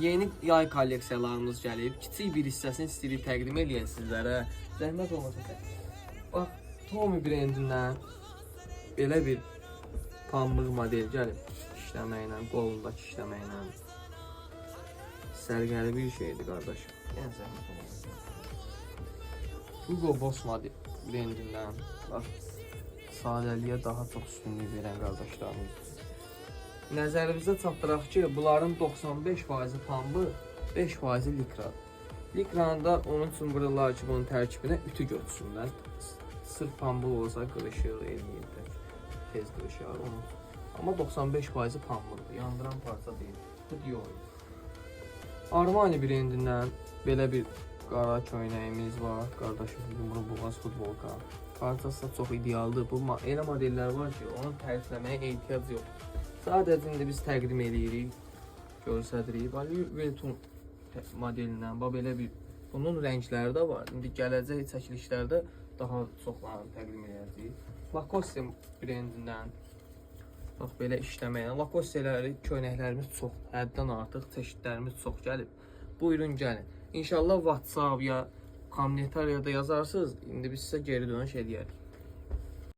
yeni yay kolleksiyalarımız gəlib. Kiçik bir hissəsini istəyirik təqdim eləyək sizlərə. Zəhmət olmasa. Bax, Tommy brendindən belə bir pambıq model gəlib. İşləməklə, qolundakı işləməklə. Sərgəli bir şeydir qardaşım. Yəni zəhmət olmasa. Hugo Boss model brendindən. Bax, sadəliyə daha çox üstünlük verən qardaşlarımız. Nəzərimizə çatdıraq ki, bunların 95% pambı, 5% likra. Likranda onun üçün buralar ki, bunun tərkibinə ütü götürsünlər. Sırf pambıq olsa qırışır, elməyir, tez qırışır onu. Amma 95% pambıqdır, yandıran parça deyil. Bu diyor. Armani brendindən belə bir qara köynəyimiz var. Qardaşım, yumru boğaz futbolka. Parçası çox idealdır. Bu elə modellər var ki, onu tərifləməyə ehtiyac yox. Sadəcə indi biz təqdim edirik, göstəririk. Louis Vuitton modelindən, belə bir bunun rəngləri də var. İndi gələcək çəkilişlərdə daha çoxlarını təqdim edəcəyik. Lacoste brendindən bax belə işləməklə. Lacoste'ləri, köynəklərimiz çox, həddən artıq çeşidlərimiz çox gəlib. Buyurun gəlin. İnşallah WhatsApp ya kommentariyada yazarsınız. İndi biz sizə geri dönüş edərik.